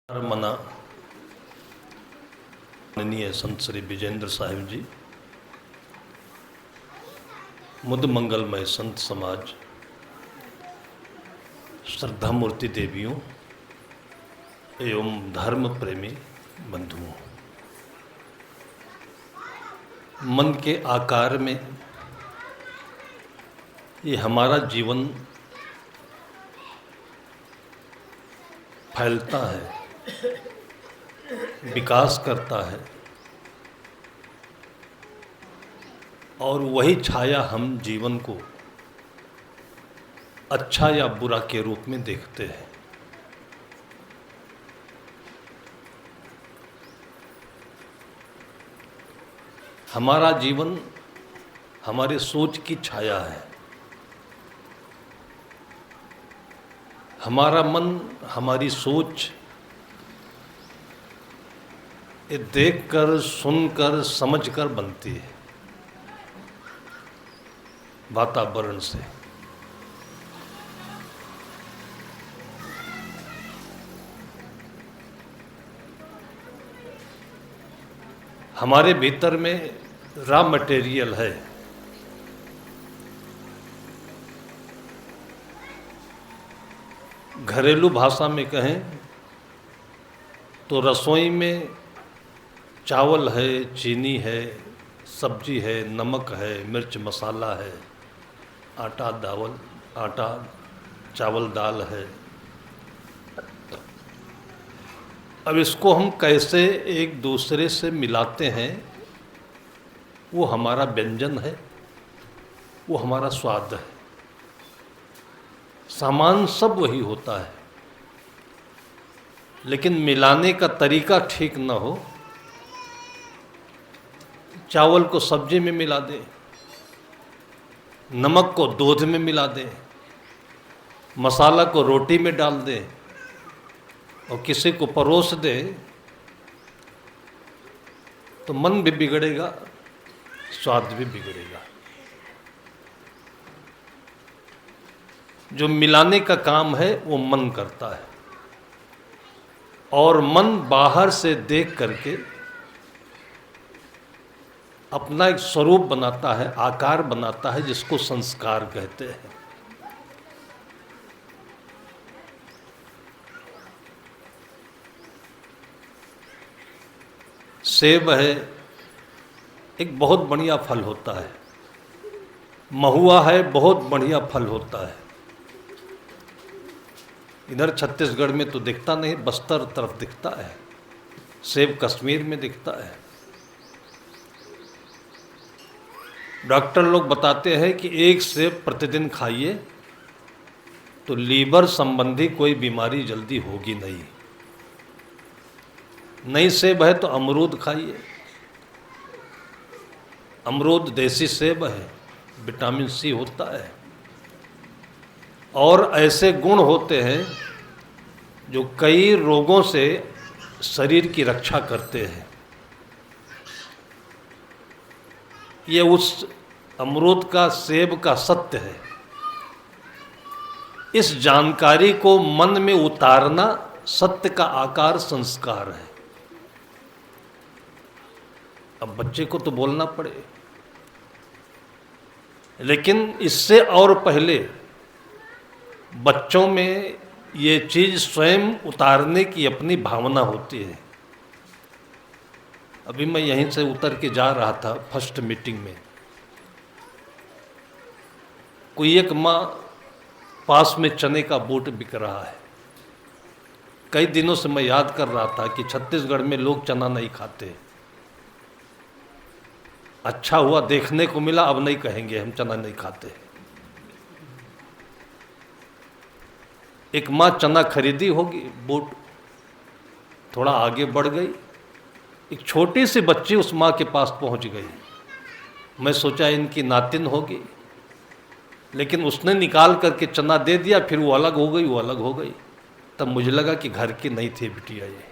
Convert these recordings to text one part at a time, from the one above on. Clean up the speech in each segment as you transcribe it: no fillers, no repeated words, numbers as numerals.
मना माननीय संत श्री विजेंद्र साहिब जी, मुद मंगलमय संत समाज, श्रद्धा मूर्ति देवियों एवं धर्म प्रेमी बंधुओं, मन के आकार में ये हमारा जीवन फैलता है, विकास करता है और वही छाया हम जीवन को अच्छा या बुरा के रूप में देखते हैं। हमारा जीवन हमारे सोच की छाया है। हमारा मन, हमारी सोच ये देखकर, सुनकर, समझकर बनती है वातावरण से। हमारे भीतर में रॉ मटेरियल है, घरेलू भाषा में कहें तो रसोई में चावल है, चीनी है, सब्जी है, नमक है, मिर्च मसाला है, आटा चावल दाल है। अब इसको हम कैसे एक दूसरे से मिलाते हैं, वो हमारा व्यंजन है, वो हमारा स्वाद है। सामान सब वही होता है, लेकिन मिलाने का तरीका ठीक न हो। चावल को सब्जी में मिला दे, नमक को दूध में मिला दे, मसाला को रोटी में डाल दे और किसी को परोस दे, तो मन भी बिगड़ेगा, स्वाद भी बिगड़ेगा। जो मिलाने का काम है वो मन करता है, और मन बाहर से देख करके अपना एक स्वरूप बनाता है, आकार बनाता है, जिसको संस्कार कहते हैं। सेब है, एक बहुत बढ़िया फल होता है। महुआ है, बहुत बढ़िया फल होता है। इधर छत्तीसगढ़ में तो दिखता नहीं, बस्तर तरफ दिखता है। सेब कश्मीर में दिखता है। डॉक्टर लोग बताते हैं कि एक सेब प्रतिदिन खाइए तो लीवर संबंधी कोई बीमारी जल्दी होगी नहीं। नई सेब है तो अमरूद खाइए। अमरूद देसी सेब है, विटामिन सी होता है और ऐसे गुण होते हैं जो कई रोगों से शरीर की रक्षा करते हैं। ये उस अमरूद का, सेब का सत्य है। इस जानकारी को मन में उतारना सत्य का आकार संस्कार है। अब बच्चे को तो बोलना पड़े, लेकिन इससे और पहले बच्चों में ये चीज स्वयं उतारने की अपनी भावना होती है। अभी मैं यहीं से उतर के जा रहा था फर्स्ट मीटिंग में, कोई एक माँ पास में चने का बोट बिक रहा है। कई दिनों से मैं याद कर रहा था कि छत्तीसगढ़ में लोग चना नहीं खाते। अच्छा हुआ देखने को मिला, अब नहीं कहेंगे हम चना नहीं खाते। एक माँ चना खरीदी होगी, बोट थोड़ा आगे बढ़ गई, एक छोटी सी बच्ची उस माँ के पास पहुंच गई। मैं सोचा इनकी नातिन होगी, लेकिन उसने निकाल करके चना दे दिया, फिर वो अलग हो गई, वो अलग हो गई। तब मुझे लगा कि घर की नहीं थी बिटिया ये।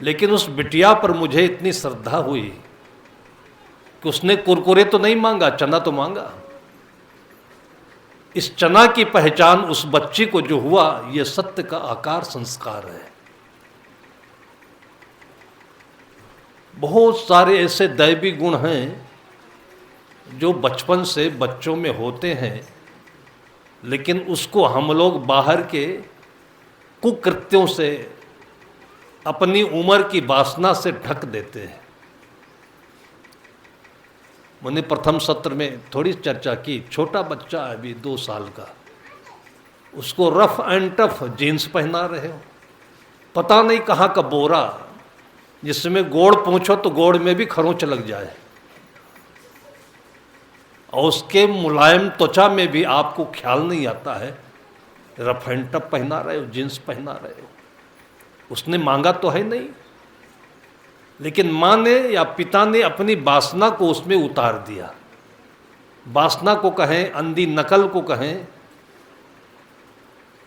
लेकिन उस बिटिया पर मुझे इतनी श्रद्धा हुई कि उसने कुरकुरे तो नहीं मांगा, चना तो मांगा। इस चना की पहचान उस बच्ची को जो हुआ, ये सत्य का आकार संस्कार है। बहुत सारे ऐसे दैवी गुण हैं जो बचपन से बच्चों में होते हैं, लेकिन उसको हम लोग बाहर के कुकृत्यों से, अपनी उम्र की वासना से ढक देते हैं। मैंने प्रथम सत्र में थोड़ी चर्चा की, छोटा बच्चा है अभी 2 साल का, उसको रफ एंड टफ जीन्स पहना रहे हो, पता नहीं कहाँ का बोरा, जिसमें गोड़ पूछो तो गोड़ में भी खरोंच लग जाए, और उसके मुलायम त्वचा में भी आपको ख्याल नहीं आता है, रफ एंड टफ पहना रहे हो, जीन्स पहना रहे हो। उसने मांगा तो है नहीं, लेकिन माँ ने या पिता ने अपनी वासना को उसमें उतार दिया। वासना को कहें, अंधी नकल को कहें।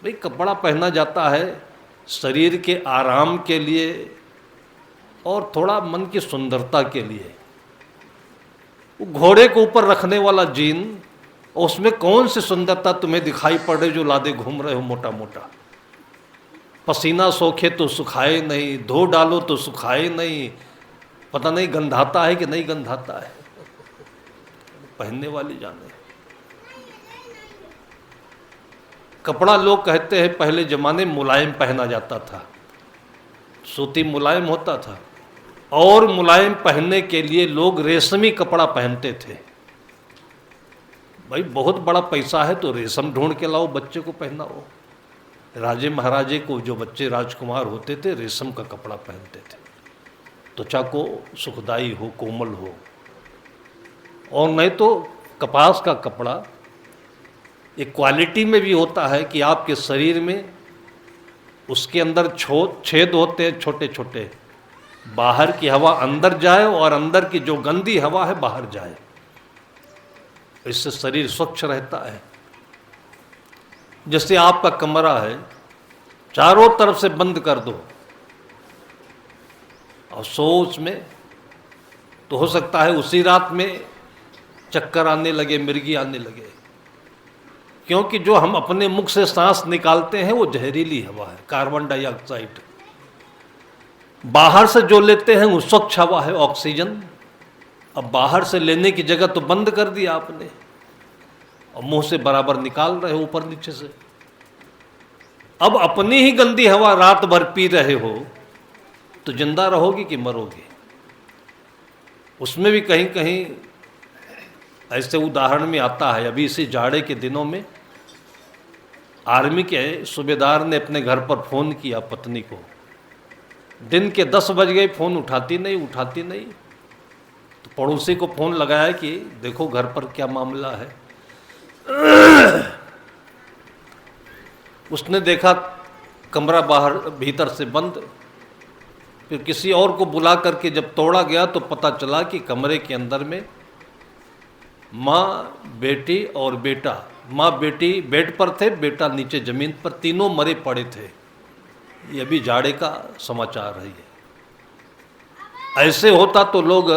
भाई कपड़ा पहना जाता है शरीर के आराम के लिए और थोड़ा मन की सुंदरता के लिए। वो घोड़े को ऊपर रखने वाला जीन, उसमें कौन सी सुंदरता तुम्हें दिखाई पड़ रही जो लादे घूम रहे हो मोटा मोटा। पसीना सोखे तो सुखाए नहीं, धो डालो तो सुखाए नहीं, पता नहीं गंधाता है कि नहीं गंधाता है, पहनने वाली जाने। कपड़ा लोग कहते हैं पहले जमाने मुलायम पहना जाता था, सूती मुलायम होता था, और मुलायम पहनने के लिए लोग रेशमी कपड़ा पहनते थे। भाई बहुत बड़ा पैसा है तो रेशम ढूंढ के लाओ, बच्चे को पहनाओ। राजे महाराजे को जो बच्चे राजकुमार होते थे रेशम का कपड़ा पहनते थे, त्वचा को सुखदाई हो, कोमल हो। और नहीं तो कपास का कपड़ा एक क्वालिटी में भी होता है कि आपके शरीर में उसके अंदर छेद होते हैं छोटे छोटे, बाहर की हवा अंदर जाए और अंदर की जो गंदी हवा है बाहर जाए, इससे शरीर स्वच्छ रहता है। जैसे आपका कमरा है, चारों तरफ से बंद कर दो और सो उसमें, तो हो सकता है उसी रात में चक्कर आने लगे, मिर्गी आने लगे, क्योंकि जो हम अपने मुख से सांस निकालते हैं वो जहरीली हवा है, कार्बन डाइऑक्साइड। बाहर से जो लेते हैं वो स्वच्छ हवा है, ऑक्सीजन। अब बाहर से लेने की जगह तो बंद कर दिया आपने, और मुंह से बराबर निकाल रहे हो ऊपर नीचे से। अब अपनी ही गंदी हवा रात भर पी रहे हो तो जिंदा रहोगे कि मरोगे। उसमें भी कहीं कहीं ऐसे उदाहरण में आता है, अभी इसी जाड़े के दिनों में आर्मी के सूबेदार ने अपने घर पर फ़ोन किया पत्नी को, दिन के 10 बज गए, फ़ोन उठाती नहीं। तो पड़ोसी को फ़ोन लगाया कि देखो घर पर क्या मामला है। उसने देखा कमरा बाहर भीतर से बंद। फिर किसी और को बुला करके जब तोड़ा गया तो पता चला कि कमरे के अंदर में माँ, बेटी और बेटा, माँ बेटी बेड पर थे, बेटा नीचे ज़मीन पर, तीनों मरे पड़े थे। ये अभी जाड़े का समाचार है। ये ऐसे होता तो लोग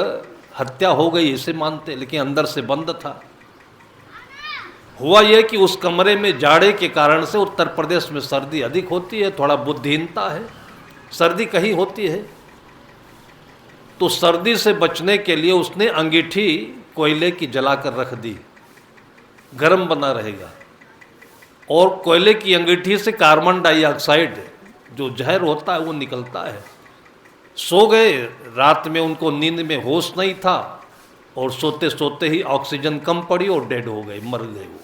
हत्या हो गई इसे मानते, लेकिन अंदर से बंद था। हुआ यह कि उस कमरे में जाड़े के कारण से, उत्तर प्रदेश में सर्दी अधिक होती है, थोड़ा बुद्धिहीनता है, सर्दी कहीं होती है, तो सर्दी से बचने के लिए उसने अंगीठी कोयले की जलाकर रख दी, गर्म बना रहेगा। और कोयले की अंगीठी से कार्बन डाइऑक्साइड जो जहर होता है वो निकलता है। सो गए, रात में उनको नींद में होश नहीं था, और सोते सोते ही ऑक्सीजन कम पड़ी और डेड हो गए, मर गए वो।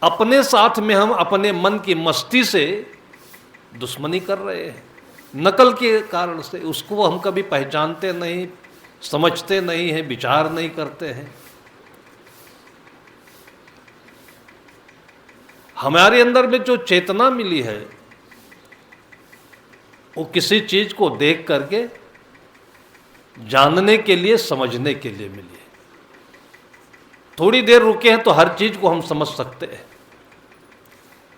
अपने साथ में हम अपने मन की मस्ती से दुश्मनी कर रहे हैं, नकल के कारण से। उसको हम कभी पहचानते नहीं, समझते नहीं हैं, विचार नहीं करते हैं। हमारे अंदर में जो चेतना मिली है वो किसी चीज को देख करके जानने के लिए, समझने के लिए मिली है। थोड़ी देर रुके हैं तो हर चीज को हम समझ सकते हैं।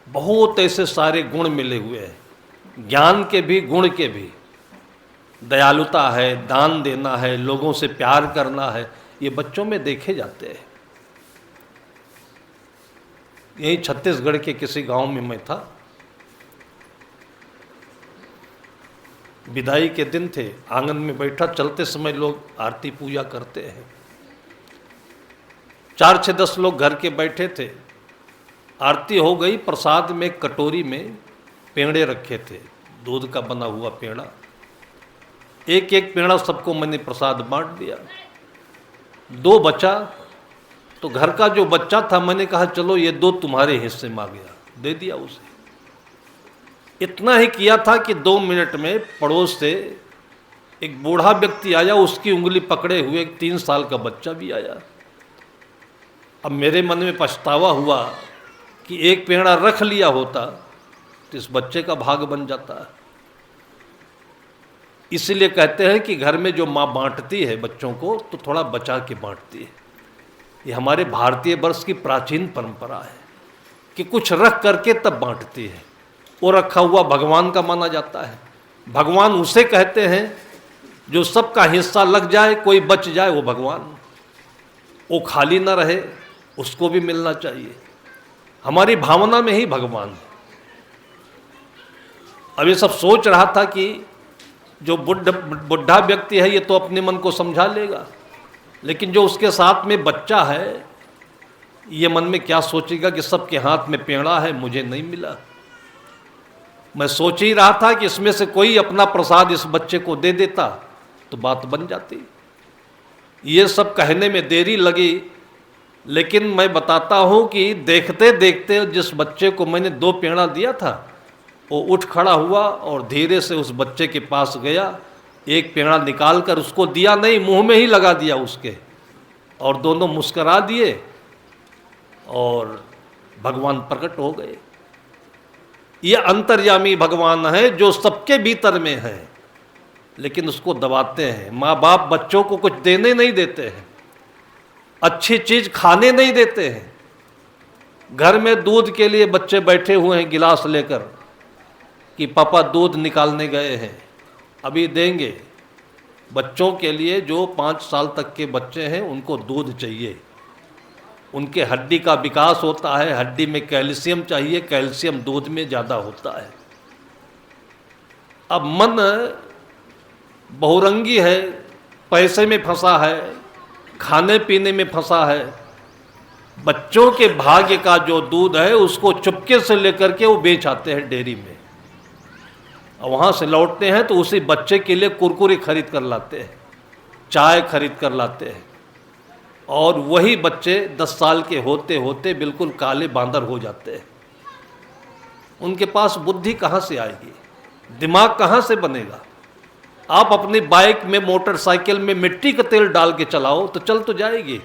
बहुत ऐसे सारे गुण मिले हुए हैं, ज्ञान के भी, गुण के भी। दयालुता है, दान देना है, लोगों से प्यार करना है, ये बच्चों में देखे जाते हैं। यही छत्तीसगढ़ के किसी गांव में मैं था, विदाई के दिन थे, आंगन में बैठा, चलते समय लोग आरती पूजा करते हैं। 4-6-10 लोग घर के बैठे थे। आरती हो गई, प्रसाद में कटोरी में पेड़े रखे थे, दूध का बना हुआ पेड़ा। एक एक पेड़ा सबको मैंने प्रसाद बांट दिया। 2 बचा, तो घर का जो बच्चा था मैंने कहा चलो ये 2 तुम्हारे हिस्से में आ गया, दे दिया उसे। इतना ही किया था कि 2 मिनट में पड़ोस से एक बूढ़ा व्यक्ति आया, उसकी उंगली पकड़े हुए एक 3 साल का बच्चा भी आया। अब मेरे मन में पछतावा हुआ कि एक पेड़ा रख लिया होता तो इस बच्चे का भाग बन जाता है। इसलिए कहते हैं कि घर में जो माँ बांटती है बच्चों को तो थोड़ा बचा के बांटती है। ये हमारे भारतीय वर्ष की प्राचीन परंपरा है कि कुछ रख करके तब बांटती है। वो रखा हुआ भगवान का माना जाता है। भगवान उसे कहते हैं जो सबका हिस्सा लग जाए, कोई बच जाए, वो भगवान। वो खाली ना रहे, उसको भी मिलना चाहिए। हमारी भावना में ही भगवान है। अब ये सब सोच रहा था कि जो बुढ़ा व्यक्ति है ये तो अपने मन को समझा लेगा, लेकिन जो उसके साथ में बच्चा है ये मन में क्या सोचेगा कि सबके हाथ में पेड़ा है, मुझे नहीं मिला। मैं सोच ही रहा था कि इसमें से कोई अपना प्रसाद इस बच्चे को दे देता तो बात बन जाती। ये सब कहने में देरी लगी, लेकिन मैं बताता हूँ कि देखते देखते जिस बच्चे को मैंने 2 पेड़ा दिया था वो उठ खड़ा हुआ और धीरे से उस बच्चे के पास गया, एक पेड़ा निकाल कर उसको दिया नहीं, मुंह में ही लगा दिया उसके, और दोनों मुस्करा दिए और भगवान प्रकट हो गए। ये अंतर्यामी भगवान है जो सबके भीतर में है, लेकिन उसको दबाते हैं। माँ बाप बच्चों को कुछ देने नहीं देते हैं, अच्छी चीज खाने नहीं देते हैं। घर में दूध के लिए बच्चे बैठे हुए हैं गिलास लेकर कि पापा दूध निकालने गए हैं, अभी देंगे। बच्चों के लिए जो 5 साल तक के बच्चे हैं उनको दूध चाहिए, उनके हड्डी का विकास होता है, हड्डी में कैल्शियम चाहिए, कैल्शियम दूध में ज़्यादा होता है। अब मन बहुरंगी है, पैसे में फंसा है, खाने पीने में फंसा है। बच्चों के भाग्य का जो दूध है उसको चुपके से लेकर के वो बेच आते हैं डेयरी में, और वहाँ से लौटते हैं तो उसी बच्चे के लिए कुरकुरे खरीद कर लाते हैं, चाय खरीद कर लाते हैं, और वही बच्चे 10 साल के होते होते बिल्कुल काले बांदर हो जाते हैं। उनके पास बुद्धि कहाँ से आएगी, दिमाग कहाँ से बनेगा। आप अपनी बाइक में, मोटरसाइकिल में मिट्टी का तेल डाल के चलाओ तो चल तो जाएगी,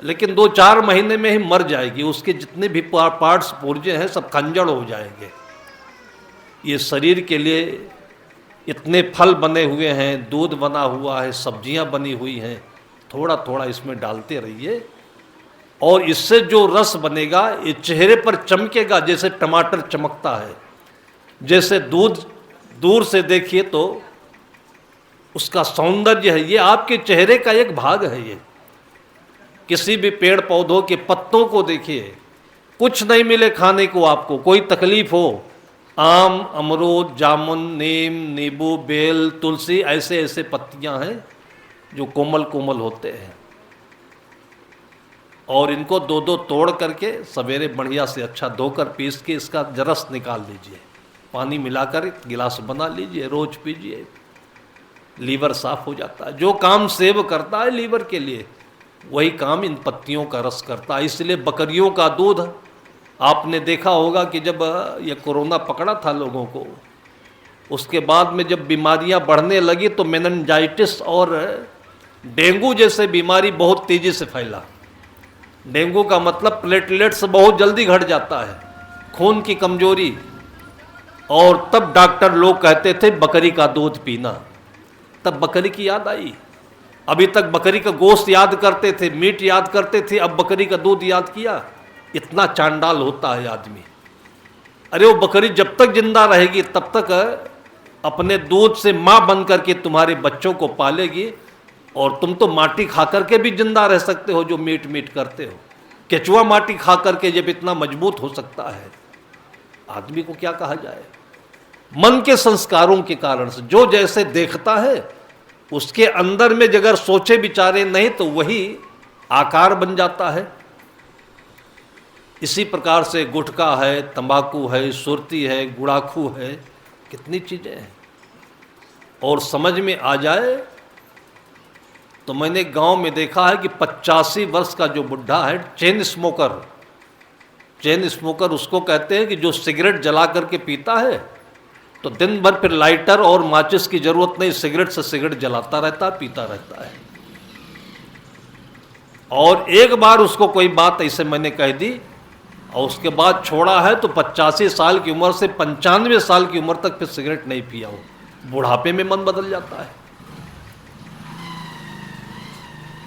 लेकिन 2-4 महीने में ही मर जाएगी। उसके जितने भी पार्ट्स पुर्जे हैं सब खंजड़ हो जाएंगे। ये शरीर के लिए इतने फल बने हुए हैं, दूध बना हुआ है, सब्जियां बनी हुई हैं, थोड़ा थोड़ा इसमें डालते रहिए और इससे जो रस बनेगा ये चेहरे पर चमकेगा जैसे टमाटर चमकता है। जैसे दूध दूर से देखिए तो उसका सौंदर्य है, ये आपके चेहरे का एक भाग है। ये किसी भी पेड़ पौधों के पत्तों को देखिए, कुछ नहीं मिले खाने को, आपको कोई तकलीफ हो, आम, अमरूद, जामुन, नीम, नींबू, बेल, तुलसी, ऐसे ऐसे पत्तियां हैं जो कोमल कोमल होते हैं, और इनको 2-2 तोड़ करके सवेरे बढ़िया से अच्छा धोकर पीस के इसका रस निकाल लीजिए, पानी मिलाकर गिलास बना लीजिए, रोज पीजिए, लीवर साफ हो जाता है। जो काम सेब करता है लीवर के लिए वही काम इन पत्तियों का रस करता है। इसलिए बकरियों का दूध, आपने देखा होगा कि जब ये कोरोना पकड़ा था लोगों को, उसके बाद में जब बीमारियां बढ़ने लगी तो मेनिंजाइटिस और डेंगू जैसे बीमारी बहुत तेजी से फैला। डेंगू का मतलब प्लेटलेट्स बहुत जल्दी घट जाता है, खून की कमजोरी, और तब डॉक्टर लोग कहते थे बकरी का दूध पीना। तब बकरी की याद आई। अभी तक बकरी का गोश्त याद करते थे, मीट याद करते थे, अब बकरी का दूध याद किया। इतना चांडाल होता है आदमी। अरे वो बकरी जब तक जिंदा रहेगी तब तक अपने दूध से माँ बन करके तुम्हारे बच्चों को पालेगी, और तुम तो माटी खा करके भी जिंदा रह सकते हो जो मीट मीट करते हो। केचुआ माटी खा करके जब इतना मजबूत हो सकता है, आदमी को क्या कहा जाए। मन के संस्कारों के कारण से। जो जैसे देखता है उसके अंदर में अगर सोचे विचारे नहीं तो वही आकार बन जाता है। इसी प्रकार से गुटखा है, तंबाकू है, सुरती है, गुड़ाखू है, कितनी चीज़ें हैं। और समझ में आ जाए तो मैंने गांव में देखा है कि 85 वर्ष का जो बुढ़ा है, चेन स्मोकर उसको कहते हैं कि जो सिगरेट जला करके पीता है तो दिन भर फिर लाइटर और माचिस की जरूरत नहीं, सिगरेट से सिगरेट जलाता रहता है, पीता रहता है। और एक बार उसको कोई बात ऐसे मैंने कह दी और उसके बाद छोड़ा है तो 85 साल की उम्र से 95 साल की उम्र तक फिर सिगरेट नहीं पिया हो। बुढ़ापे में मन बदल जाता है।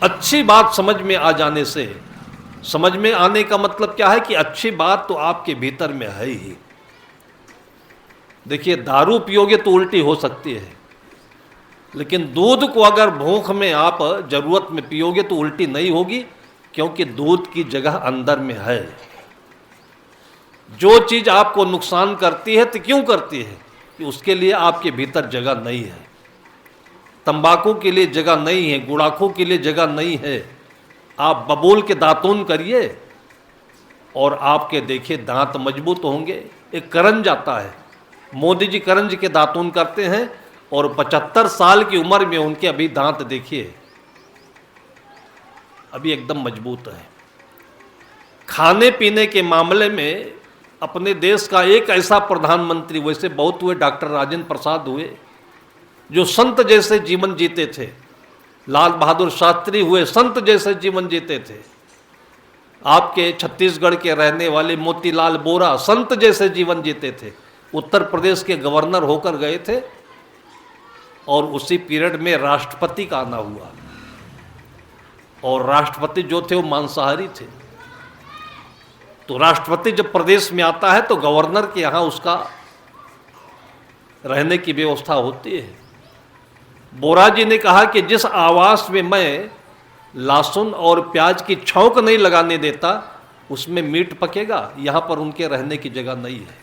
अच्छी बात समझ में आ जाने से, समझ में आने का मतलब क्या है कि अच्छी बात तो आपके भीतर में है ही। देखिए, दारू पियोगे तो उल्टी हो सकती है, लेकिन दूध को अगर भूख में आप जरूरत में पियोगे तो उल्टी नहीं होगी, क्योंकि दूध की जगह अंदर में है। जो चीज आपको नुकसान करती है तो क्यों करती है कि उसके लिए आपके भीतर जगह नहीं है। तंबाकू के लिए जगह नहीं है, गुड़ाखू के लिए जगह नहीं है। आप बबूल के दातून करिए और आपके देखिए दांत मजबूत होंगे। एक करंज आता है, मोदी जी करंज के दातून करते हैं और 75 साल की उम्र में उनके अभी दांत देखिए अभी एकदम मजबूत है। खाने पीने के मामले में अपने देश का एक ऐसा प्रधानमंत्री, वैसे बहुत हुए, डॉक्टर राजेंद्र प्रसाद हुए, जो संत जैसे जीवन जीते थे। लाल बहादुर शास्त्री हुए, संत जैसे जीवन जीते थे। आपके छत्तीसगढ़ के रहने वाले मोतीलाल बोरा संत जैसे जीवन जीते थे। उत्तर प्रदेश के गवर्नर होकर गए थे और उसी पीरियड में राष्ट्रपति का आना हुआ, और राष्ट्रपति जो थे वो मांसाहारी थे। तो राष्ट्रपति जब प्रदेश में आता है तो गवर्नर के यहाँ उसका रहने की व्यवस्था होती है। बोरा जी ने कहा कि जिस आवास में मैं लहसुन और प्याज की छौंक नहीं लगाने देता उसमें मीट पकेगा, यहाँ पर उनके रहने की जगह नहीं है।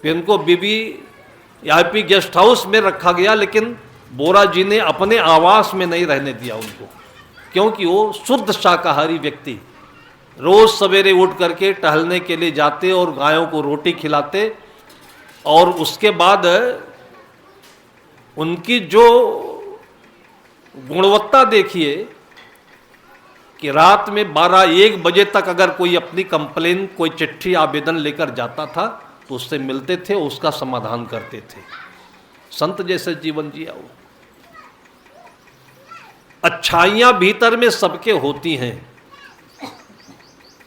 फिर उनको वीवीआईपी गेस्ट हाउस में रखा गया, लेकिन बोरा जी ने अपने आवास में नहीं रहने दिया उनको, क्योंकि वो शुद्ध शाकाहारी व्यक्ति रोज सवेरे उठ करके टहलने के लिए जाते और गायों को रोटी खिलाते, और उसके बाद उनकी जो गुणवत्ता देखिए कि रात में 12-1 बजे तक अगर कोई अपनी कंप्लेन, कोई चिट्ठी आवेदन लेकर जाता था तो उससे मिलते थे, उसका समाधान करते थे। संत जैसे जीवन जिया वो। अच्छाइयां भीतर में सबके होती हैं,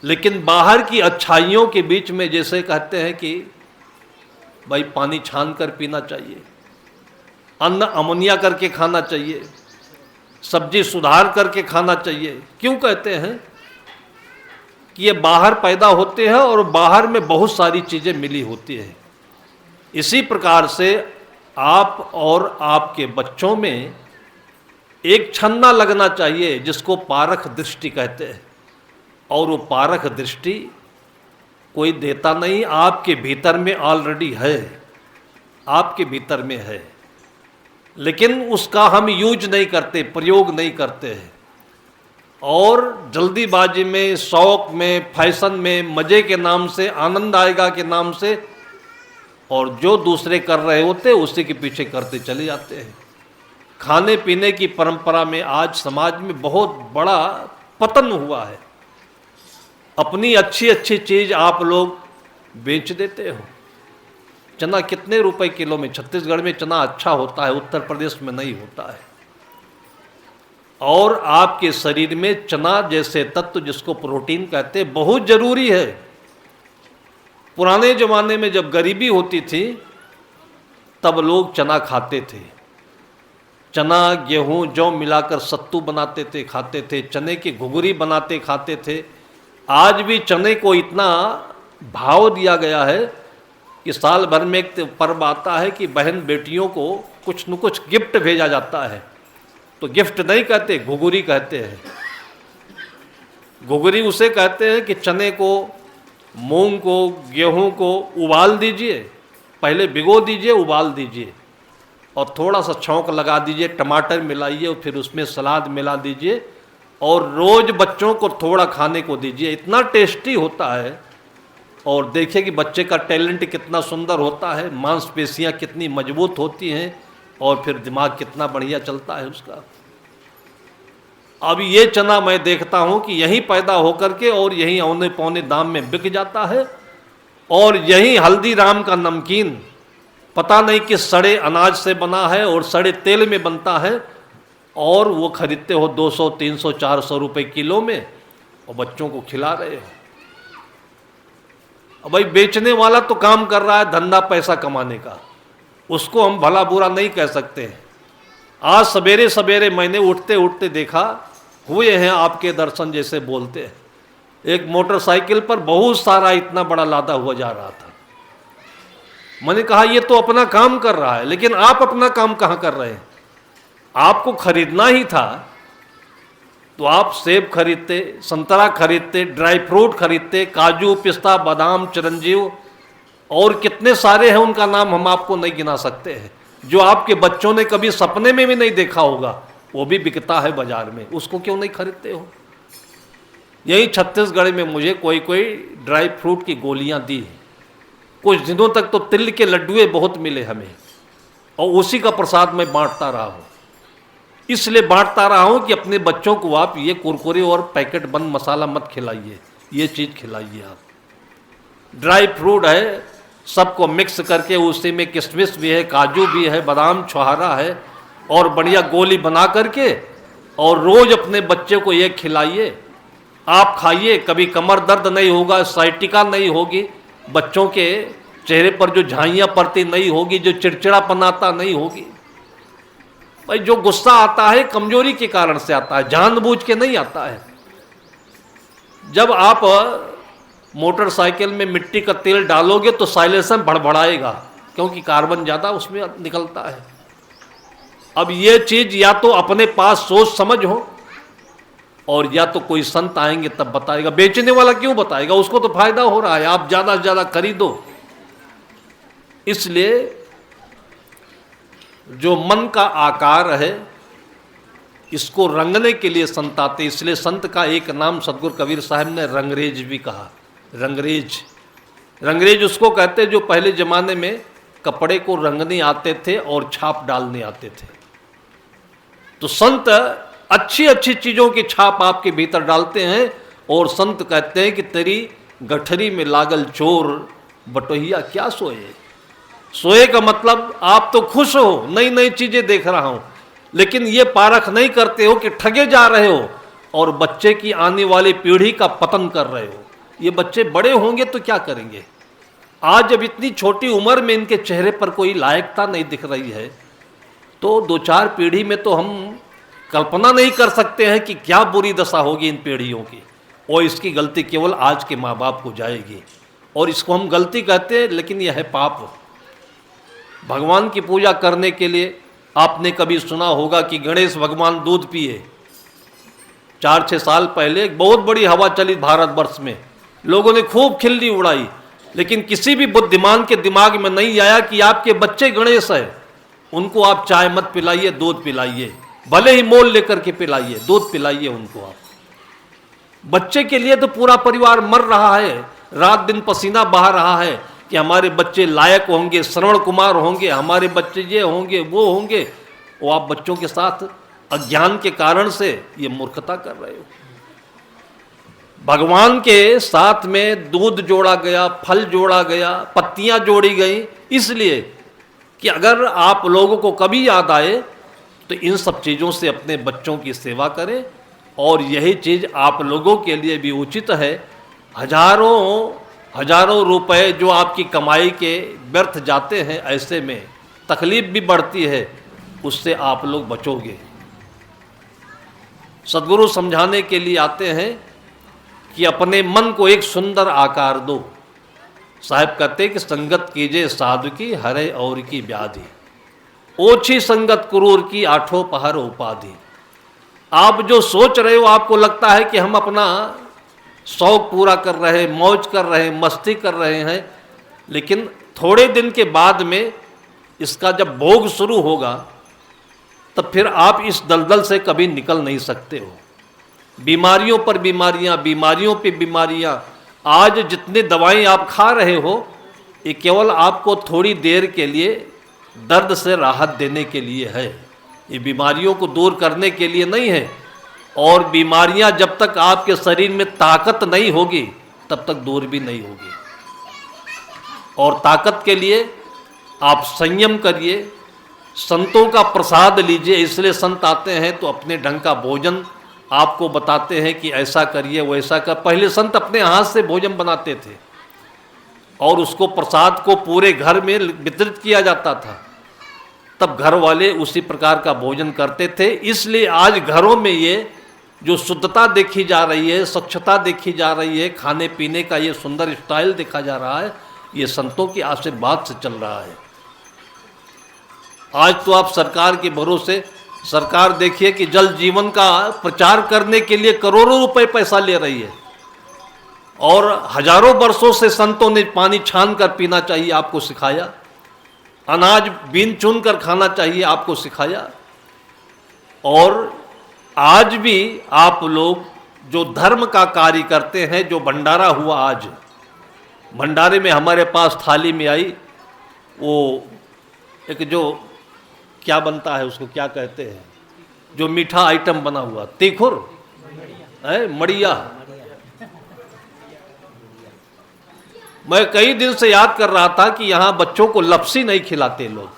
लेकिन बाहर की अच्छाइयों के बीच में जैसे कहते हैं कि भाई पानी छान कर पीना चाहिए, अन्न अमोनिया करके खाना चाहिए, सब्जी सुधार करके खाना चाहिए। क्यों कहते हैं कि ये बाहर पैदा होते हैं और बाहर में बहुत सारी चीज़ें मिली होती है। इसी प्रकार से आप और आपके बच्चों में एक छन्ना लगना चाहिए जिसको पारख दृष्टि कहते हैं, और वो पारख दृष्टि कोई देता नहीं, आपके भीतर में ऑलरेडी है, आपके भीतर में है, लेकिन उसका हम यूज नहीं करते, प्रयोग नहीं करते हैं, और जल्दीबाजी में, शौक में, फैशन में, मज़े के नाम से, आनंद आएगा के नाम से, और जो दूसरे कर रहे होते उसी के पीछे करते चले जाते हैं। खाने पीने की परंपरा में आज समाज में बहुत बड़ा पतन हुआ है। अपनी अच्छी अच्छी चीज़ आप लोग बेच देते हो। चना कितने रुपए किलो में? छत्तीसगढ़ में चना अच्छा होता है, उत्तर प्रदेश में नहीं होता है। और आपके शरीर में चना जैसे तत्व, जिसको प्रोटीन कहते हैं, बहुत जरूरी है। पुराने जमाने में जब गरीबी होती थी तब लोग चना खाते थे। चना, गेहूं, जौ मिलाकर सत्तू बनाते थे, खाते थे। चने की घुघरी बनाते खाते थे। आज भी चने को इतना भाव दिया गया है कि साल भर में एक पर्व आता है कि बहन बेटियों को कुछ न कुछ गिफ्ट भेजा जाता है। तो गिफ्ट नहीं कहते, घुघरी कहते हैं। घुघरी उसे कहते हैं कि चने को, मूंग को, गेहूं को उबाल दीजिए पहले भिगो दीजिए, उबाल दीजिए और थोड़ा सा छौंक लगा दीजिए, टमाटर मिलाइए और फिर उसमें सलाद मिला दीजिए और रोज़ बच्चों को थोड़ा खाने को दीजिए। इतना टेस्टी होता है। और देखिए कि बच्चे का टैलेंट कितना सुंदर होता है, मांसपेशियां कितनी मजबूत होती हैं और फिर दिमाग कितना बढ़िया चलता है उसका। अब ये चना मैं देखता हूँ कि यहीं पैदा होकर के और यहीं औने पौने दाम में बिक जाता है। और यहीं हल्दीराम का नमकीन पता नहीं किस सड़े अनाज से बना है और सड़े तेल में बनता है और वो खरीदते हो 200, 300, 400 रुपये किलो में और बच्चों को खिला रहे हो। अब भाई बेचने वाला तो काम कर रहा है धंधा पैसा कमाने का, उसको हम भला बुरा नहीं कह सकते। आज सवेरे सवेरे मैंने उठते उठते देखा, हुए हैं आपके दर्शन जैसे बोलते हैं, एक मोटरसाइकिल पर बहुत सारा इतना बड़ा लादा हुआ जा रहा था। मैंने कहा ये तो अपना काम कर रहा है, लेकिन आप अपना काम कहाँ कर रहे हैं? आपको खरीदना ही था तो आप सेब खरीदते, संतरा खरीदते, ड्राई फ्रूट खरीदते, काजू, पिस्ता, बादाम, चिरंजीव और कितने सारे हैं, उनका नाम हम आपको नहीं गिना सकते हैं, जो आपके बच्चों ने कभी सपने में भी नहीं देखा होगा, वो भी बिकता है बाजार में। उसको क्यों नहीं खरीदते हो? यही छत्तीसगढ़ में मुझे कोई कोई ड्राई फ्रूट की गोलियां दी, कुछ दिनों तक तो तिल के लड्डुए बहुत मिले हमें और उसी का प्रसाद मैं बांटता रहा हूँ। इसलिए बांटता रहा हूँ कि अपने बच्चों को आप ये कुरकुरे और पैकेट बंद मसाला मत खिलाइए, ये चीज़ खिलाइए। आप ड्राई फ्रूट है, सबको मिक्स करके उसी में किशमिश भी है, काजू भी है, बादाम, छुहारा है और बढ़िया गोली बना करके और रोज़ अपने बच्चे को ये खिलाइए। आप खाइए, कभी कमर दर्द नहीं होगा, साइटिका नहीं होगी, बच्चों के चेहरे पर जो झाइयाँ पड़ती नहीं होगी, जो चिड़चिड़ापन आता नहीं होगी। भाई जो गुस्सा आता है कमजोरी के कारण से आता है, जानबूझ के नहीं आता है। जब आप मोटरसाइकिल में मिट्टी का तेल डालोगे तो साइलेंसर भड़बड़ाएगा, क्योंकि कार्बन ज़्यादा उसमें निकलता है। अब ये चीज़ या तो अपने पास सोच समझ हो और या तो कोई संत आएंगे तब बताएगा। बेचने वाला क्यों बताएगा? उसको तो फायदा हो रहा है, आप ज़्यादा से ज़्यादा खरीदो। इसलिए जो मन का आकार है इसको रंगने के लिए संत आते। इसलिए संत का एक नाम सतगुरु कबीर साहब ने रंगरेज भी कहा। रंगरेज, रंगरेज उसको कहते जो पहले ज़माने में कपड़े को रंगने आते थे और छाप डालने आते थे। तो संत अच्छी अच्छी चीज़ों की छाप आपके भीतर डालते हैं और संत कहते हैं कि तेरी गठरी में लागल चोर बटोहिया क्या सोए। सोए का मतलब आप तो खुश हो, नई नई चीज़ें देख रहा हूँ, लेकिन ये पारख नहीं करते हो कि ठगे जा रहे हो और बच्चे की आने वाली पीढ़ी का पतन कर रहे हो। ये बच्चे बड़े होंगे तो क्या करेंगे? आज जब इतनी छोटी उम्र में इनके चेहरे पर कोई लायकता नहीं दिख रही है तो 2-4 पीढ़ी में तो हम कल्पना नहीं कर सकते हैं कि क्या बुरी दशा होगी इन पीढ़ियों की। और इसकी गलती केवल आज के माँ बाप को जाएगी और इसको हम गलती कहते हैं, लेकिन यह है पाप। भगवान की पूजा करने के लिए आपने कभी सुना होगा कि गणेश भगवान दूध पिए? 4-6 साल पहले एक बहुत बड़ी हवा चली भारतवर्ष में, लोगों ने खूब खिल्ली उड़ाई, लेकिन किसी भी बुद्धिमान के दिमाग में नहीं आया कि आपके बच्चे गणेश है, उनको आप चाय मत पिलाइए, दूध पिलाइए, भले ही मोल लेकर के पिलाइए, दूध पिलाइए उनको आप। बच्चे के लिए तो पूरा परिवार मर रहा है, रात दिन पसीना बहा रहा है कि हमारे बच्चे लायक होंगे, श्रवण कुमार होंगे, हमारे बच्चे ये होंगे वो होंगे। वो आप बच्चों के साथ अज्ञान के कारण से ये मूर्खता कर रहे हो। भगवान के साथ में दूध जोड़ा गया, फल जोड़ा गया, पत्तियां जोड़ी गई, इसलिए कि अगर आप लोगों को कभी याद आए तो इन सब चीज़ों से अपने बच्चों की सेवा करें। और यही चीज़ आप लोगों के लिए भी उचित है। हजारों रुपए जो आपकी कमाई के व्यर्थ जाते हैं, ऐसे में तकलीफ भी बढ़ती है, उससे आप लोग बचोगे। सद्गुरु समझाने के लिए आते हैं कि अपने मन को एक सुंदर आकार दो। साहब कहते कि संगत कीजिए साधु की, हरे और की व्याधि, ओछी संगत क्रूर की, आठों पहर उपाधि। आप जो सोच रहे हो, आपको लगता है कि हम अपना शौक पूरा कर रहे हैं, मौज कर रहे हैं, मस्ती कर रहे हैं, लेकिन थोड़े दिन के बाद में इसका जब भोग शुरू होगा तब फिर आप इस दलदल से कभी निकल नहीं सकते हो। बीमारियों पर बीमारियां, बीमारियों पे बीमारियां। आज जितने दवाएं आप खा रहे हो ये केवल आपको थोड़ी देर के लिए दर्द से राहत देने के लिए है, ये बीमारियों को दूर करने के लिए नहीं है। और बीमारियां जब तक आपके शरीर में ताकत नहीं होगी तब तक दूर भी नहीं होगी। और ताकत के लिए आप संयम करिए, संतों का प्रसाद लीजिए। इसलिए संत आते हैं तो अपने ढंग का भोजन आपको बताते हैं कि ऐसा करिए वैसा कर। पहले संत अपने हाथ से भोजन बनाते थे और उसको प्रसाद को पूरे घर में वितरित किया जाता था, तब घर वाले उसी प्रकार का भोजन करते थे। इसलिए आज घरों में ये जो शुद्धता देखी जा रही है, स्वच्छता देखी जा रही है, खाने पीने का ये सुंदर स्टाइल देखा जा रहा है, ये संतों की आशीर्वाद से चल रहा है। आज तो आप सरकार के भरोसे, सरकार देखिए कि जल जीवन का प्रचार करने के लिए करोड़ों रुपए पैसा ले रही है और हजारों वर्षों से संतों ने पानी छान कर पीना चाहिए आपको सिखाया, अनाज बीन चुन कर खाना चाहिए आपको सिखाया। और आज भी आप लोग जो धर्म का कार्य करते हैं, जो भंडारा हुआ आज, भंडारे में हमारे पास थाली में आई वो एक जो क्या बनता है उसको क्या कहते हैं, जो मीठा आइटम बना हुआ, तीखुर है, मड़िया। मैं कई दिन से याद कर रहा था कि यहाँ बच्चों को लपसी नहीं खिलाते लोग,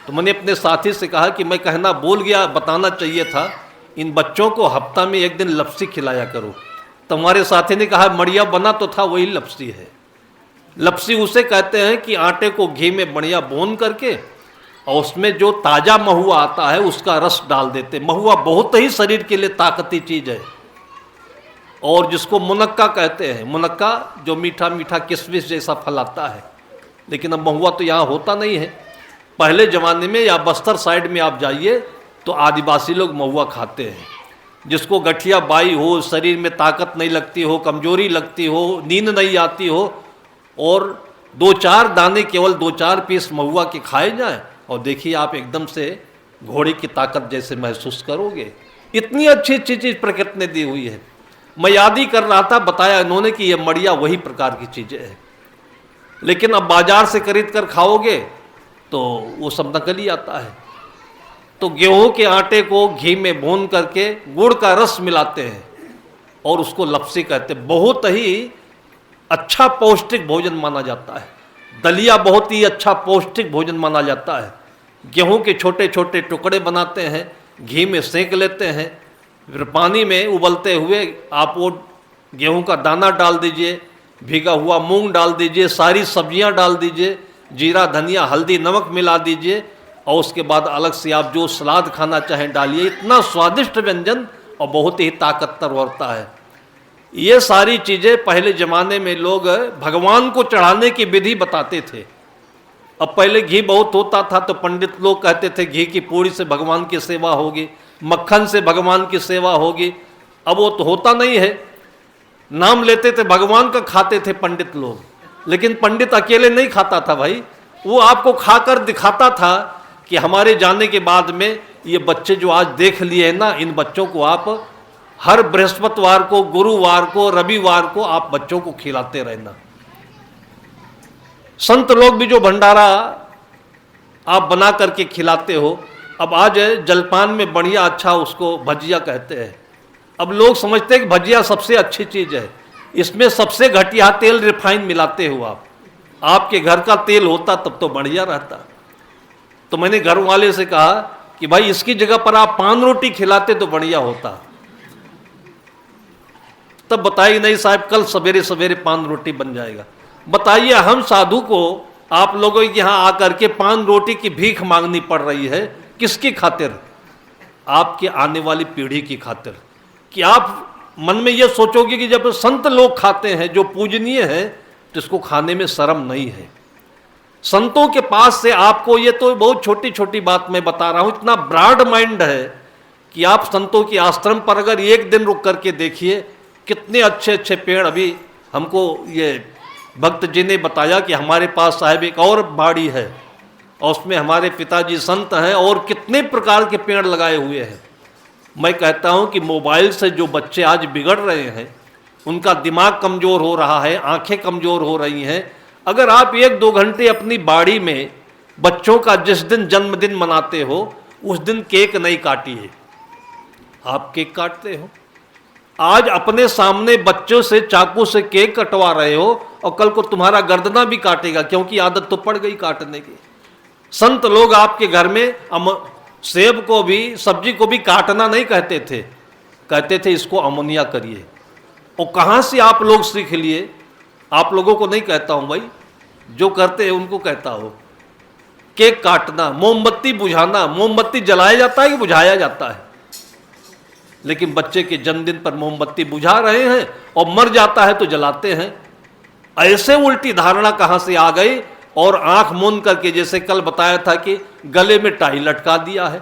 तो मैंने अपने साथी से कहा कि मैं कहना भूल गया, बताना चाहिए था, इन बच्चों को हफ्ता में एक दिन लपसी खिलाया करो। तो हमारे साथी ने कहा मड़िया बना तो था, वही लपसी है। लपसी उसे कहते हैं कि आटे को घी में बढ़िया भून करके और उसमें जो ताज़ा महुआ आता है उसका रस डाल देते। महुआ बहुत ही शरीर के लिए ताकती चीज़ है। और जिसको मुनक्का कहते हैं, मुनक्का जो मीठा मीठा किशमिश जैसा फल आता है, लेकिन अब महुआ तो यहाँ होता नहीं है। पहले ज़माने में या बस्तर साइड में आप जाइए तो आदिवासी लोग महुआ खाते हैं। जिसको गठिया बाई हो, शरीर में ताकत नहीं लगती हो, कमजोरी लगती हो, नींद नहीं आती हो, और 2-4 दाने, केवल 2-4 पीस महुआ के खाए जाएं और देखिए आप एकदम से घोड़े की ताकत जैसे महसूस करोगे। इतनी अच्छी अच्छी चीज़ प्रकृति ने दी हुई है। मैं याद ही कर रहा था, बताया इन्होंने कि ये मड़िया वही प्रकार की चीज़ें हैं, लेकिन अब बाजार से खरीद कर खाओगे तो वो सब नकली आता है। तो गेहूं के आटे को घी में भून करके गुड़ का रस मिलाते हैं और उसको लपसी कहते हैं। बहुत ही अच्छा पौष्टिक भोजन माना जाता है। दलिया बहुत ही अच्छा पौष्टिक भोजन माना जाता है। गेहूं के छोटे छोटे टुकड़े बनाते हैं, घी में सेंक लेते हैं, फिर पानी में उबलते हुए आप वो गेहूं का दाना डाल दीजिए, भीगा हुआ मूंग डाल दीजिए, सारी सब्जियां डाल दीजिए, जीरा धनिया हल्दी नमक मिला दीजिए और उसके बाद अलग से आप जो सलाद खाना चाहें डालिए। इतना स्वादिष्ट व्यंजन और बहुत ही ताकतवर होता है। ये सारी चीज़ें पहले ज़माने में लोग भगवान को चढ़ाने की विधि बताते थे। अब पहले घी बहुत होता था तो पंडित लोग कहते थे घी की पूड़ी से भगवान की सेवा होगी, मक्खन से भगवान की सेवा होगी। अब वो तो होता नहीं है। नाम लेते थे भगवान का, खाते थे पंडित लोग, लेकिन पंडित अकेले नहीं खाता था भाई, वो आपको खाकर दिखाता था कि हमारे जाने के बाद में ये बच्चे जो आज देख लिए हैं ना, इन बच्चों को आप हर बृहस्पतिवार को, गुरुवार को, रविवार को आप बच्चों को खिलाते रहना। संत लोग भी जो भंडारा आप बना करके खिलाते हो, अब आज जलपान में बढ़िया अच्छा उसको भजिया कहते हैं। अब लोग समझते हैं कि भजिया सबसे अच्छी चीज़ है, इसमें सबसे घटिया तेल रिफाइन मिलाते हो आप। आपके घर का तेल होता तब तो बढ़िया रहता। तो मैंने घर वाले से कहा कि भाई इसकी जगह पर आप पान रोटी खिलाते तो बढ़िया होता। तब बताइए नहीं साहब, कल सवेरे सवेरे पान रोटी बन जाएगा। बताइए हम साधु को आप लोगों के यहाँ आकर के पान रोटी की भीख मांगनी पड़ रही है, किसकी खातिर? आपके आने वाली पीढ़ी की खातिर। कि आप मन में ये सोचोगे कि जब संत लोग खाते हैं जो पूजनीय है तो इसको खाने में शर्म नहीं है। संतों के पास से आपको, ये तो बहुत छोटी छोटी बात मैं बता रहा हूँ, इतना ब्रॉड माइंड है कि आप संतों के आश्रम पर अगर एक दिन रुक करके देखिए, कितने अच्छे अच्छे पेड़। अभी हमको ये भक्त जी ने बताया कि हमारे पास साहब एक और बाड़ी है और उसमें हमारे पिताजी संत हैं और कितने प्रकार के पेड़ लगाए हुए हैं। मैं कहता हूं कि मोबाइल से जो बच्चे आज बिगड़ रहे हैं, उनका दिमाग कमज़ोर हो रहा है, आंखें कमज़ोर हो रही हैं। अगर आप 1-2 घंटे अपनी बाड़ी में बच्चों का जिस दिन जन्मदिन मनाते हो उस दिन केक नहीं काटिए। आप केक काटते हो, आज अपने सामने बच्चों से चाकू से केक कटवा रहे हो और कल को तुम्हारा गर्दना भी काटेगा, क्योंकि आदत तो पड़ गई काटने की। संत लोग आपके घर में सेब को भी, सब्जी को भी काटना नहीं कहते थे, कहते थे इसको अमोनिया करिए। और कहाँ से आप लोग सीख लिए? आप लोगों को नहीं कहता हूं भाई, जो करते हैं उनको कहता हो। केक काटना, मोमबत्ती बुझाना, मोमबत्ती जलाया जाता है कि बुझाया जाता है? लेकिन बच्चे के जन्मदिन पर मोमबत्ती बुझा रहे हैं और मर जाता है तो जलाते हैं। ऐसे उल्टी धारणा कहां से आ गई? और आंख मूंद करके, जैसे कल बताया था कि गले में टाई लटका दिया है।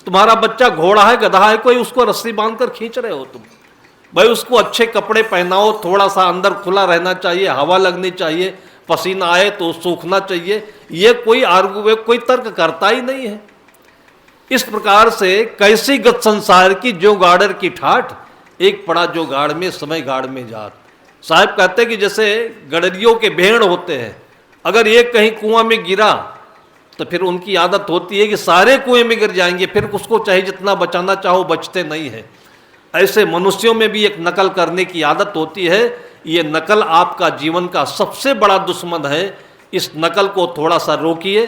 तुम्हारा बच्चा घोड़ा है, गधा है, कोई उसको रस्सी बांधकर खींच रहे हो तुम। भाई उसको अच्छे कपड़े पहनाओ, थोड़ा सा अंदर खुला रहना चाहिए, हवा लगनी चाहिए, पसीना आए तो सूखना चाहिए। ये कोई आर्गुमेंट, कोई तर्क करता ही नहीं है। इस प्रकार से कैसी गत संसार की जो गाड़र की ठाठ, एक पड़ा जो गाड़ में समय गाड़ में जात। साहब कहते कि जैसे गडरियों के भेड़ होते हैं, अगर एक कहीं कुआं में गिरा तो फिर उनकी आदत होती है कि सारे कुएं में गिर जाएंगे, फिर उसको चाहे जितना बचाना चाहो बचते नहीं है। ऐसे मनुष्यों में भी एक नकल करने की आदत होती है। ये नकल आपका जीवन का सबसे बड़ा दुश्मन है। इस नकल को थोड़ा सा रोकिए,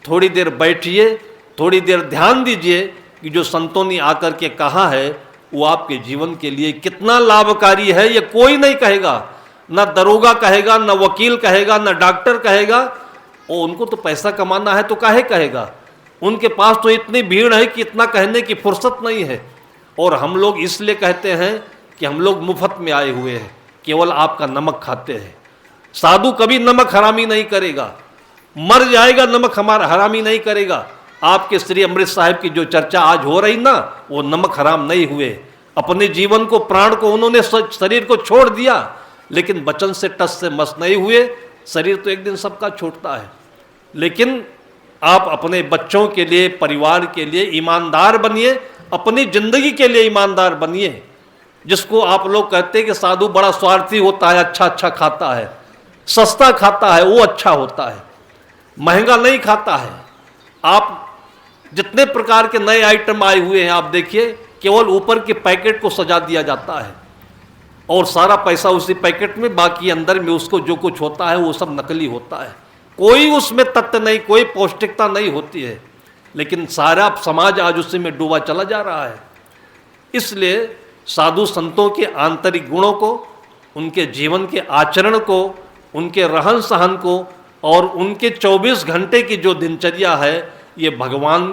थोड़ी देर बैठिए, थोड़ी देर ध्यान दीजिए कि जो संतों ने आकर के कहा है वो आपके जीवन के लिए कितना लाभकारी है। ये कोई नहीं कहेगा, ना दरोगा कहेगा, ना वकील कहेगा, ना डॉक्टर कहेगा। और उनको तो पैसा कमाना है तो काहे कहेगा? उनके पास तो इतनी भीड़ है कि इतना कहने की फुर्सत नहीं है। और हम लोग इसलिए कहते हैं कि हम लोग मुफ्त में आए हुए हैं, केवल आपका नमक खाते हैं। साधु कभी नमक हरामी नहीं करेगा, मर जाएगा नमक हमारा हरामी नहीं करेगा। आपके श्री अमृत साहिब की जो चर्चा आज हो रही ना, वो नमक हराम नहीं हुए। अपने जीवन को, प्राण को उन्होंने, शरीर को छोड़ दिया, लेकिन वचन से टस से मस नहीं हुए। शरीर तो एक दिन सबका छूटता है, लेकिन आप अपने बच्चों के लिए, परिवार के लिए ईमानदार बनिए, अपनी जिंदगी के लिए ईमानदार बनिए। जिसको आप लोग कहते हैं कि साधु बड़ा स्वार्थी होता है, अच्छा अच्छा खाता है, सस्ता खाता है, वो अच्छा होता है, महंगा नहीं खाता है। आप जितने प्रकार के नए आइटम आए हुए हैं, आप देखिए, केवल ऊपर के पैकेट को सजा दिया जाता है और सारा पैसा उसी पैकेट में, बाकी अंदर में उसको जो कुछ होता है वो सब नकली होता है। कोई उसमें तत्व नहीं, कोई पौष्टिकता नहीं होती है, लेकिन सारा समाज आज उसी में डूबा चला जा रहा है। इसलिए साधु संतों के आंतरिक गुणों को, उनके जीवन के आचरण को, उनके रहन सहन को और उनके 24 घंटे की जो दिनचर्या है, ये भगवान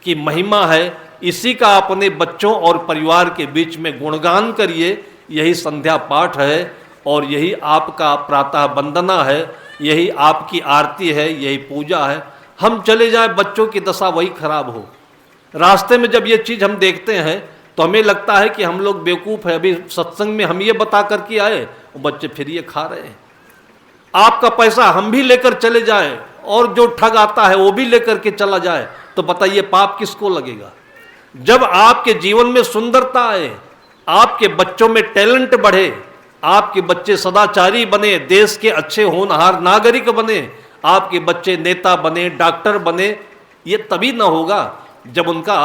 की महिमा है। इसी का अपने बच्चों और परिवार के बीच में गुणगान करिए। यही संध्या पाठ है और यही आपका प्रातः वंदना है, यही आपकी आरती है, यही पूजा है। हम चले जाए, बच्चों की दशा वही खराब हो। रास्ते में जब ये चीज़ हम देखते हैं तो हमें लगता है कि हम लोग बेवकूफ़ है। अभी सत्संग में हम ये बता करके आए, बच्चे फिर ये खा रहे हैं। आपका पैसा हम भी लेकर चले जाए और जो ठग आता है वो भी लेकर के चला जाए, तो बताइए पाप किसको लगेगा? जब आपके जीवन में सुंदरता आए, आपके बच्चों में टैलेंट बढ़े, आपके बच्चे सदाचारी बने, देश के अच्छे होनहार नागरिक बने, आपके बच्चे नेता बने, डॉक्टर बने, ये तभी ना होगा जब उनका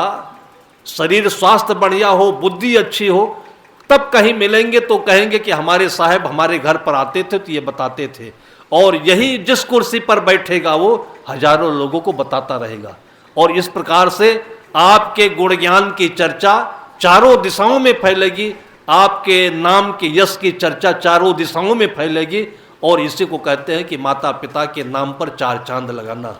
शरीर स्वास्थ्य बढ़िया हो, बुद्धि अच्छी हो। तब कहीं मिलेंगे तो कहेंगे कि हमारे साहब हमारे घर पर आते थे तो ये बताते थे। और यही जिस कुर्सी पर बैठेगा वो हजारों लोगों को बताता रहेगा। और इस प्रकार से आपके गुण ज्ञान की चर्चा चारों दिशाओं में फैलेगी, आपके नाम के यश की चर्चा चारों दिशाओं में फैलेगी। और इसी को कहते हैं कि माता पिता के नाम पर 4 चांद लगाना।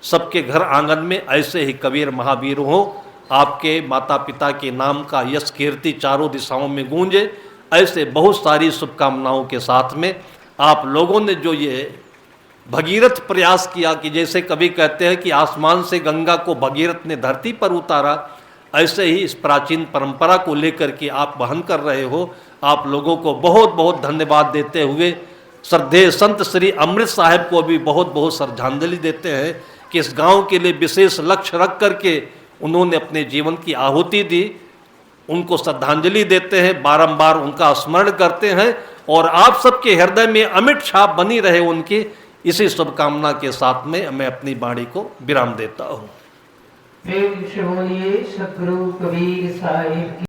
सबके घर आंगन में ऐसे ही कबीर महावीर हो, आपके माता पिता के नाम का यश कीर्ति चारों दिशाओं में गूंजे। ऐसे बहुत सारी शुभकामनाओं के साथ में आप लोगों ने जो ये भगीरथ प्रयास किया, कि जैसे कभी कहते हैं कि आसमान से गंगा को भगीरथ ने धरती पर उतारा, ऐसे ही इस प्राचीन परंपरा को लेकर के आप वहन कर रहे हो। आप लोगों को बहुत बहुत धन्यवाद देते हुए श्रद्धेय संत श्री अमृत साहिब को भी बहुत बहुत श्रद्धांजलि देते हैं कि इस गांव के लिए विशेष लक्ष्य रख करके उन्होंने अपने जीवन की आहुति दी। उनको श्रद्धांजलि देते हैं, बारंबार उनका स्मरण करते हैं और आप सबके हृदय में अमिट छाप बनी रहे उनकी, इसी शुभकामना के साथ में मैं अपनी वाणी को विराम देता हूँ। प्रेम से बोलिए सतगुरु कबीर साहिब की।